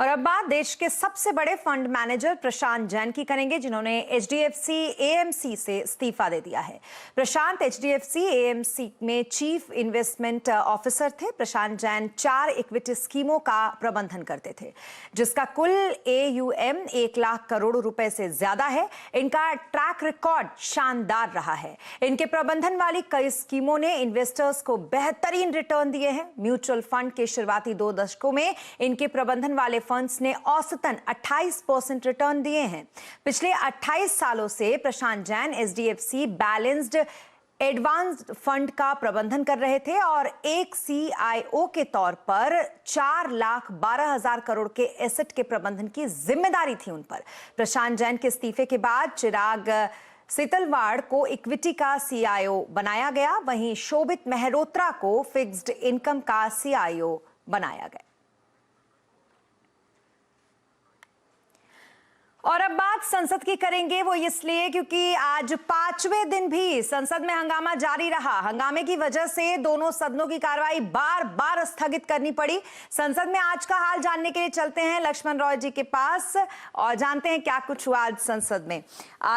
और अब बात देश के सबसे बड़े फंड मैनेजर प्रशांत जैन की करेंगे, जिन्होंने एचडीएफसी एएमसी से इस्तीफा दे दिया है। प्रशांत एचडीएफसी एएमसी में चीफ इन्वेस्टमेंट ऑफिसर थे। प्रशांत जैन 4 इक्विटी स्कीमों का प्रबंधन करते थे, जिसका कुल AUM 1 लाख करोड़ रुपए से ज्यादा है। इनका ट्रैक रिकॉर्ड शानदार रहा है। इनके प्रबंधन वाली कई स्कीमों ने इन्वेस्टर्स को बेहतरीन रिटर्न दिए हैं। म्यूचुअल फंड के शुरुआती 2 दशकों में इनके प्रबंधन वाले फंड्स ने औसतन 28% रिटर्न दिए हैं। पिछले 28 सालों से Prashant Jain HDFC balanced advanced fund का प्रबंधन कर रहे थे और एक CIO के तौर पर 4,12,000 करोड़ के एसेट के प्रबंधन की जिम्मेदारी थी उन पर। प्रशांत जैन के इस्तीफे के बाद चिराग सितलवाड़ को इक्विटी का CIO बनाया गया, वहीं शोभित मेहरोत्रा को फिक्स्ड इनकम का CIO बनाया गया। और अब बात संसद की करेंगे, वो इसलिए क्योंकि आज 5वें दिन भी संसद में हंगामा जारी रहा। हंगामे की वजह से दोनों सदनों की कार्रवाई बार बार स्थगित करनी पड़ी। संसद में आज का हाल जानने के लिए चलते हैं लक्ष्मण रॉय जी के पास और जानते हैं क्या कुछ हुआ आज संसद में।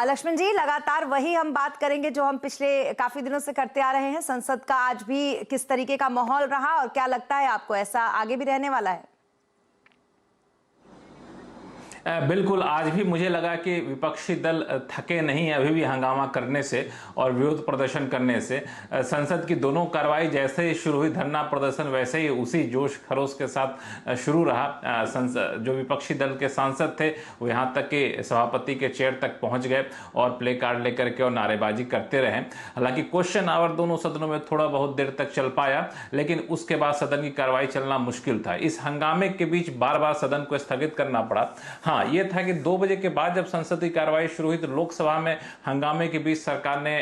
लक्ष्मण जी, लगातार वही हम बात करेंगे जो हम पिछले काफी दिनों से करते आ रहे हैं। संसद का आज भी किस तरीके का माहौल रहा और क्या लगता है आपको, ऐसा आगे भी रहने वाला है? बिल्कुल, आज भी मुझे लगा कि विपक्षी दल थके नहीं है अभी भी हंगामा करने से और विरोध प्रदर्शन करने से। संसद की दोनों कार्रवाई जैसे ही शुरू हुई, धरना प्रदर्शन वैसे ही उसी जोश खरोश के साथ शुरू रहा। जो विपक्षी दल के सांसद थे वो यहाँ तक कि सभापति के चेयर तक पहुँच गए और प्ले कार्ड लेकर के और नारेबाजी करते रहे। हालांकि क्वेश्चन आवर दोनों सदनों में थोड़ा बहुत देर तक चल पाया, लेकिन उसके बाद सदन की कार्रवाई चलना मुश्किल था। इस हंगामे के बीच बार बार सदन को स्थगित करना पड़ा। हाँ, ये था कि 2 बजे के बाद जब संसद की कार्रवाई शुरू हुई तो लोकसभा में हंगामे के बीच सरकार ने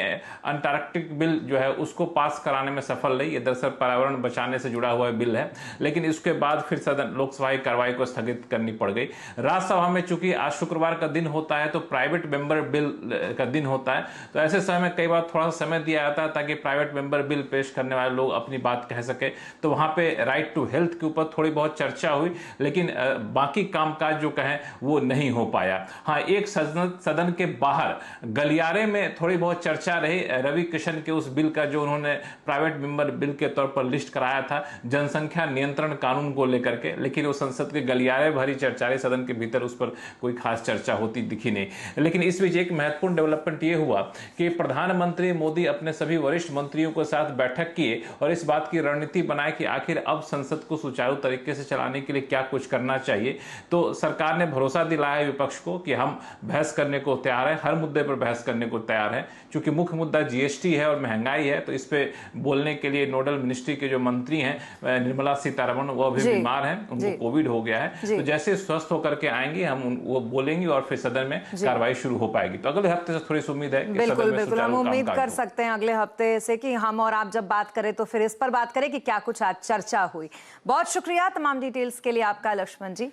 अंटार्कटिक बिल जो है उसको पास कराने में सफल रही। ये दरअसल पर्यावरण बचाने से जुड़ा हुआ बिल है, लेकिन इसके बाद फिर सदन लोकसभा की कार्रवाई को स्थगित करनी पड़ गई। राज्यसभा में चूंकि आज शुक्रवार का दिन होता है तो प्राइवेट मेंबर बिल का दिन होता है, तो ऐसे समय में कई बार थोड़ा सा समय दिया जाता है ताकि प्राइवेट मेंबर बिल पेश करने वाले लोग अपनी बात कह सके। तो वहां पे राइट टू हेल्थ के ऊपर थोड़ी बहुत चर्चा हुई, लेकिन बाकी कामकाज जो कहें वो नहीं हो पाया। हाँ, एक सदन के बाहर गलियारे में थोड़ी बहुत चर्चा रही रवि किशन के उस बिल का जो उन्होंने प्राइवेट मेंबर बिल के तौर पर लिस्ट कराया था जनसंख्या नियंत्रण कानून को लेकर के, लेकिन वो संसद के गलियारे भरी चर्चा रही, सदन के भीतर उस पर कोई खास चर्चा होती दिखी नहीं। लेकिन इस बीच एक महत्वपूर्ण डेवलपमेंट ये हुआ कि प्रधानमंत्री मोदी अपने सभी वरिष्ठ मंत्रियों के साथ बैठक किए और इस बात की रणनीति बनाए कि आखिर अब संसद को सुचारू तरीके से चलाने के लिए क्या कुछ करना चाहिए। तो सरकार ने भरोसा दिलाया है विपक्ष को कि हम बहस करने को तैयार है, हर मुद्दे पर बहस करने को तैयार है। चूंकि मुख्य मुद्दा GST है और महंगाई है, तो इस पे बोलने के लिए नोडल मिनिस्ट्री के जो मंत्री हैं निर्मला सीतारमण, वो अभी बीमार हैं, उनको कोविड हो गया है। तो जैसे स्वस्थ होकर के आएंगे हम वो बोलेंगे और फिर सदन में कार्रवाई शुरू हो पाएगी। तो अगले हफ्ते से थोड़ी सी उम्मीद है कि बिल्कुल बिल्कुल हम उम्मीद कर सकते हैं अगले हफ्ते से कि हम और आप जब बात करें तो फिर इस पर बात करें कि क्या कुछ आज चर्चा हुई। बहुत शुक्रिया तमाम डिटेल्स के लिए आपका लक्ष्मण जी।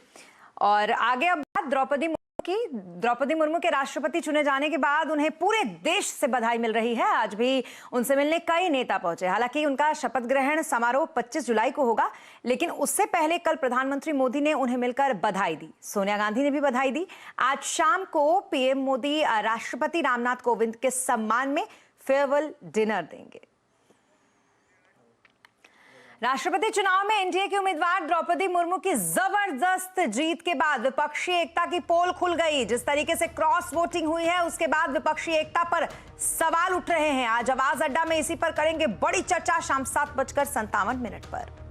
और आगे अब बात द्रौपदी मुर्मू के राष्ट्रपति चुने जाने के बाद उन्हें पूरे देश से बधाई मिल रही है। आज भी उनसे मिलने कई नेता पहुंचे। हालांकि उनका शपथ ग्रहण समारोह 25 जुलाई को होगा, लेकिन उससे पहले कल प्रधानमंत्री मोदी ने उन्हें मिलकर बधाई दी। सोनिया गांधी ने भी बधाई दी। आज शाम को PM मोदी राष्ट्रपति रामनाथ कोविंद के सम्मान में फेयरवेल डिनर देंगे। राष्ट्रपति चुनाव में एनडीए की उम्मीदवार द्रौपदी मुर्मू की जबरदस्त जीत के बाद विपक्षी एकता की पोल खुल गई। जिस तरीके से क्रॉस वोटिंग हुई है उसके बाद विपक्षी एकता पर सवाल उठ रहे हैं। आज आवाज अड्डा में इसी पर करेंगे बड़ी चर्चा शाम 7:57 पर।